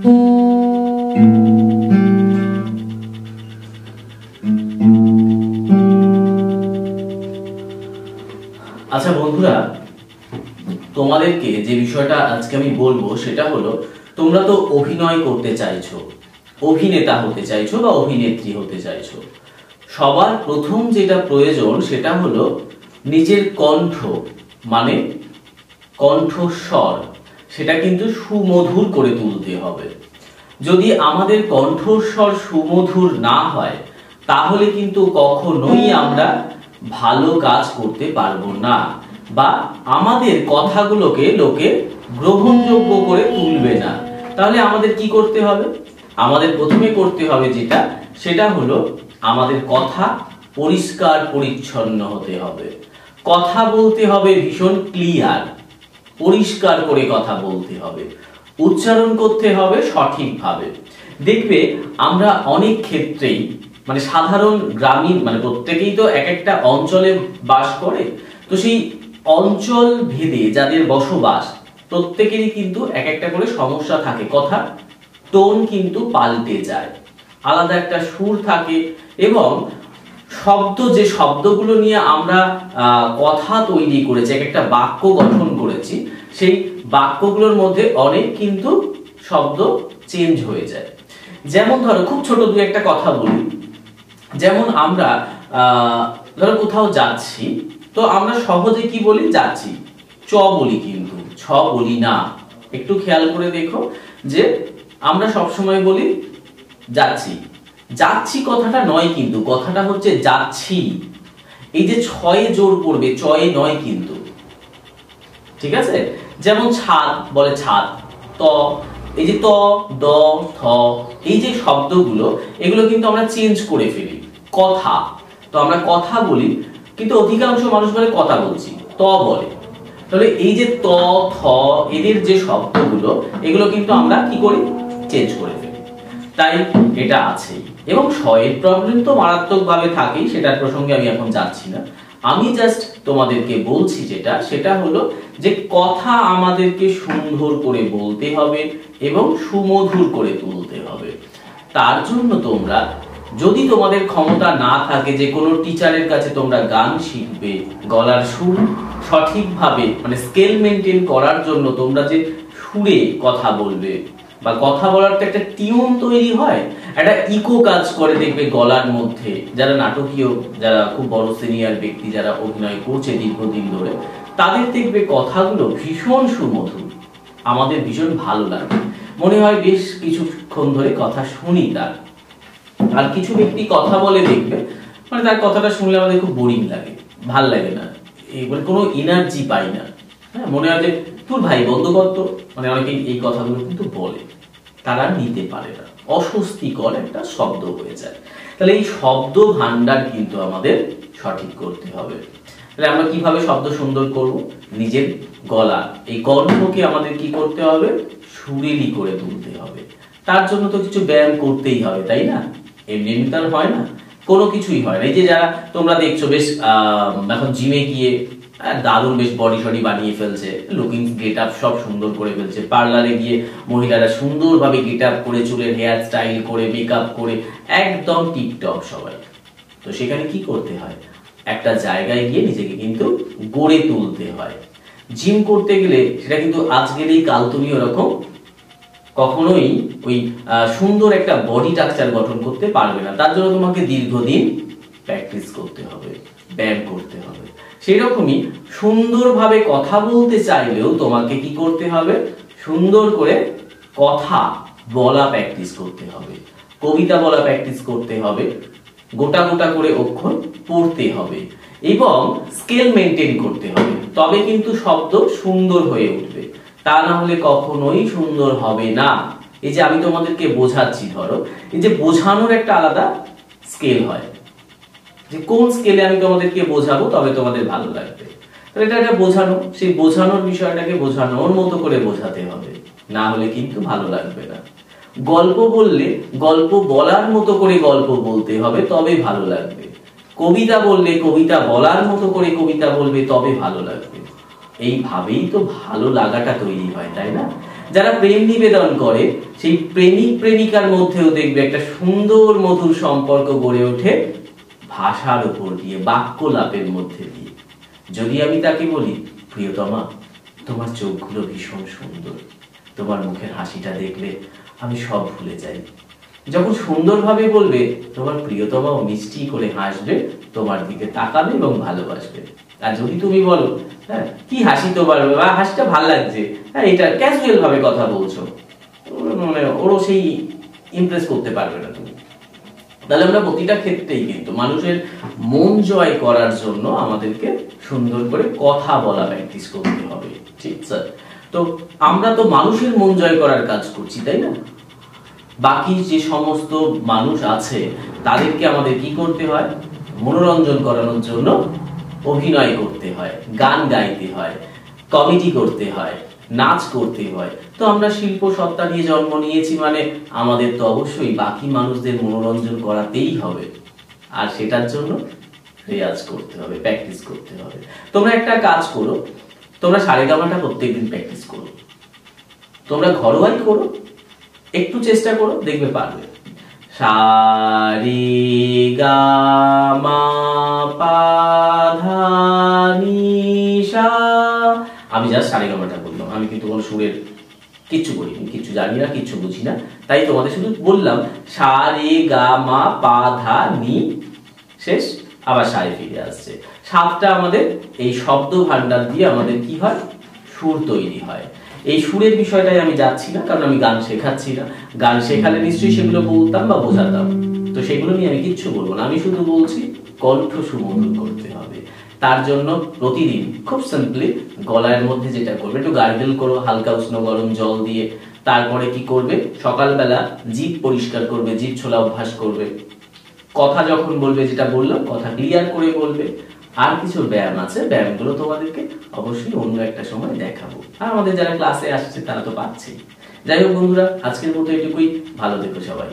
আচ্ছা বন্ধুরা, তোমাদেরকে যে বিষয়টা আজকে আমি বলবো সেটা হলো, তোমরা তো অভিনয় করতে চাইছো, অভিনেতা হতে চাইছো বা অভিনেত্রী হতে চাইছো। সবার প্রথম যেটা প্রয়োজন সেটা হলো নিজের কণ্ঠ, মানে কণ্ঠস্বর, সেটা কিন্তু সুমধুর করে তুলতে হবে। যদি আমাদের কণ্ঠস্বর সুমধুর না হয় তাহলে কিন্তু কখনোই আমরা ভালো কাজ করতে পারবো না, বা আমাদের কথাগুলোকে লোকে গ্রহণযোগ্য করে তুলবে না। তাহলে আমাদের কি করতে হবে? আমাদের প্রথমে করতে হবে যেটা, সেটা হলো আমাদের কথা পরিষ্কার পরিচ্ছন্ন হতে হবে। কথা বলতে হবে ভীষণ ক্লিয়ার, পরিষ্কার করে কথা বলতে হবে, উচ্চারণ করতে হবে সঠিকভাবে। দেখবে আমরা অনেক ক্ষেত্রেই, মানে সাধারণ গ্রামীণ, মানে প্রত্যেকেই তো এক একটা অঞ্চলে বাস করে, তো সেই অঞ্চল ভেদে যাদের বসবাস প্রত্যেকেরই কিন্তু এক একটা করে সমস্যা থাকে। কথা টোন কিন্তু পাল্টে যায়, আলাদা একটা সুর থাকে, এবং শব্দ, যে শব্দগুলো নিয়ে আমরা কথা তৈরি করেছি, এক একটা বাক্য গঠন করেছি, সেই বাক্যগুলোর মধ্যে অনেক কিন্তু শব্দ চেঞ্জ হয়ে যায়। যেমন ধরো, খুব ছোট দু একটা কথা বলি। যেমন আমরা ধরো কোথাও যাচ্ছি, তো আমরা সহজে কি বলি? যাচ্ছি, চ বলি, কিন্তু ছ বলি না। একটু খেয়াল করে দেখো যে আমরা সবসময় বলি যাচ্ছি। যাচ্ছি কথাটা নয়, কিন্তু কথাটা হচ্ছে যাচ্ছি। এই যে ছয়ে জোর পড়বে, চয়ে নয় কিন্তু, ঠিক আছে? যেমন ছাদ বলে ছাদ, ত, এই যে ত, দ, থ, এই যে শব্দগুলো, এগুলো কিন্তু আমরা চেঞ্জ করে ফেলি। কথা, তো আমরা কথা বলি, কিন্তু অধিকাংশ মানুষ বলে কথা বলছি, ত বলে। তাহলে এই যে ত, থ, এদের যে শব্দগুলো, এগুলো কিন্তু আমরা কি করি? চেঞ্জ করে ফেলি। তাই এটা আছেই। এবং শয়ের প্রবলেম তো মারাত্মকভাবে থাকেই, সেটার প্রসঙ্গে আমি এখন যাচ্ছি না। আমি জাস্ট তোমাদেরকে বলছি যেটা, সেটা হলো যে কথা আমাদেরকে সুন্দর করে বলতে হবে এবং সুমধুর করে তুলতে হবে। তার জন্য তোমরা, যদি তোমাদের ক্ষমতা না থাকে যে কোনো টিচারের কাছে তোমরা গান শিখবে, গলার সুর সঠিকভাবে, মানে স্কেল মেনটেন করার জন্য তোমরা যে সুরে কথা বলবে, বা কথা বলার তো একটা টিউন তৈরি হয়, একটা ইকো কাজ করে, দেখবে গলার মধ্যে। যারা নাটকীয়, যারা খুব বড় সিনিয়র ব্যক্তি, যারা অভিনয় করছে দীর্ঘদিন ধরে, তাদের দেখবে কথাগুলো ভীষণ সুমধুর, আমাদের ভীষণ ভালো লাগে, মনে হয় বেশ কিছুক্ষণ ধরে কথা শুনি তার। আর কিছু ব্যক্তি কথা বলে, দেখবে মানে তার কথাটা শুনলে আমাদের খুব বোরিং লাগে, ভাল লাগে না, মানে কোনো এনার্জি পাই না। হ্যাঁ, মনে হয় যে তোর ভাই বন্ধ করতো, মানে অনেকেই এই কথাগুলো কিন্তু বলে, তারা নিতে পারে না, অস্বস্তিকর একটা শব্দ হয়ে যায়। তাহলে এই শব্দ ভান্ডার কিন্তু আমাদের সঠিক করতে হবে। তাহলে আমরা কিভাবে শব্দ সুন্দর করব? নিজের গলা, এই কণ্ঠকে আমাদের কি করতে হবে? সুরেলি করে তুলতে হবে। তার জন্য তো কিছু ব্যায়াম করতেই হবে, তাই না? এমনি এমনি তার হয় না, কোনো কিছুই হয় না। এই যে যারা তোমরা দেখছো বেশ এখন জিমে গিয়ে দারুণ বেশ বডি শডি বানিয়ে ফেলছে, লুকিং গেট আপ সব সুন্দর করে ফেলছে, পার্লারে গিয়ে মহিলারা সুন্দরভাবে গেট আপ করে, চুলের হেয়ার স্টাইল করে, মেকআপ করে একদম টিপটপ সবাই। তো সেখানে কি করতে হয়? একটা জায়গায় গিয়ে নিজেকে কিন্তু গড়ে তুলতে হয়। জিম করতে গেলে সেটা কিন্তু আজ গেলেই কাল তুমি ওরকম কখনোই ওই সুন্দর একটা বডি স্ট্রাকচার গঠন করতে পারবে না। তার জন্য তোমাকে দীর্ঘদিন প্র্যাকটিস করতে হবে, ব্যায়াম করতে হবে। সেই রকমই সুন্দরভাবে কথা বলতে চাইলেও তোমাকে কি করতে হবে? সুন্দর করে কথা বলা প্র্যাকটিস করতে হবে, কবিতা বলা প্র্যাকটিস করতে হবে, গোটা গোটা করে অক্ষর পড়তে হবে, এবং স্কেল মেনটেন করতে হবে। তবে কিন্তু শব্দ সুন্দর হয়ে উঠবে, তা না হলে কখনোই সুন্দর হবে না। এই যে আমি তোমাদেরকে বোঝাচ্ছি, ধরো এই যে বোঝানোর একটা আলাদা স্কেল হয়, যে কোন স্কেলে আমি তোমাদেরকে বোঝাবো তবে তোমাদের ভালো লাগবে। তাহলে এটা একটা বোঝানো, সেই বোঝানোর বিষয়টাকে বোঝানোর মতো করে বোঝাতে হবে, না হলে কিন্তু ভালো লাগবে না। গল্প বললে গল্প বলার মতো করে গল্প বলতে হবে, তবে ভালো লাগবে। কবিতা বললে কবিতা বলার মতো করে কবিতা বলবে, তবে ভালো লাগবে। এইভাবেই তো ভালো লাগাটা তৈরি হয়, তাই না? যারা প্রেম নিবেদন করে সেই প্রেমিক প্রেমিকার মধ্যেও দেখবে একটা সুন্দর মধুর সম্পর্ক গড়ে ওঠে ভাষার উপর দিয়ে, বাক্যলাপের মধ্যে দিয়ে। যদি আমি তাকে বলি, প্রিয়তমা তোমার চোখগুলো ভীষণ সুন্দর, তোমার মুখের হাসিটা দেখলে আমি সব ভুলে যাই। যখন সুন্দরভাবে বলবে, তোমার প্রিয়তমাও মিষ্টি করে হাসবে, তোমার দিকে তাকাবে এবং ভালোবাসবে। আর যদি তুমি বলো, হ্যাঁ কি হাসি তোমার, বা হাসিটা ভালো লাগছে, হ্যাঁ এটা ক্যাজুয়াল ভাবে কথা বলছো, মানে ওরও সেই ইমপ্রেস করতে পারবে না তুমি। তাহলে আমরা প্রতিটা ক্ষেত্রেই কিন্তু মানুষের মন জয় করার জন্য আমাদেরকে সুন্দর করে কথা বলা প্র্যাকটিস করতে হবে। ঠিক স্যার? তো আমরা তো মানুষের মন জয় করার কাজ করছি, তাই না? বাকি যে সমস্ত মানুষ আছে তাদেরকে আমাদের কি করতে হয়? মনোরঞ্জন করানোর জন্য অভিনয় করতে হয়, গান গাইতে হয়, কমেডি করতে হয়, নাচ করতে হয়। তো আমরা শিল্প সত্তা নিয়ে জন্ম নিয়েছি, মানে আমাদের তো অবশ্যই বাকি মানুষদের মনোরঞ্জন করাতেই হবে। আর সেটার জন্য রেয়াজ করতে হবে, প্র্যাকটিস করতে হবে। তোমরা একটা কাজ করো, তোমরা সারেগামাটা প্রত্যেকদিন প্র্যাকটিস করো, তোমরা ঘরোয়াই করো, একটু চেষ্টা করো, দেখবে পারবে। সা রে গা মা পা ধা নি সা। আমি জাস্ট সারেগামাটা বললাম, আমি কিন্তু কোনো সুরের কিচ্ছু করিনি, কিচ্ছু জানি না, কিচ্ছু বুঝি না, তাই তোমাদের শুধু বললাম সা রে গা মা পা ধা নি, শেষ, আবার সারে ফিরে আসছে। সাতটা আমাদের এই শব্দ ভান্ডার দিয়ে আমাদের কি হয়? সুর তৈরি হয়। এই সুরের বিষয়টাই আমি যাচ্ছি না, কারণ আমি গান শেখাচ্ছি না। গান শেখালে নিশ্চয়ই সেগুলো বলতাম বা বোঝাতাম, তো সেগুলো নিয়ে আমি কিচ্ছু বলবো না। আমি শুধু বলছি কণ্ঠ সুমধুর করতে হবে। তার জন্য প্রতিদিন খুব সিম্পলি গলার মধ্যে যেটা করবে, একটু গার্গেল করো হালকা উষ্ণ গরম জল দিয়ে। তারপরে কি করবে? সকালবেলা জিভ পরিষ্কার করবে, জিভ ছোলা অভ্যাস করবে। কথা যখন বলবে, যেটা বললাম, কথা ক্লিয়ার করে বলবে। আর কিছু ব্যায়াম আছে, ব্যায়ামগুলো তোমাদেরকে অবশ্যই অন্য একটা সময় দেখাবো। আর আমাদের যারা ক্লাসে আসছে তারা তো পাচ্ছেই। যাই হোক বন্ধুরা, আজকের মতো এটুকুই। ভালো থেকো সবাই।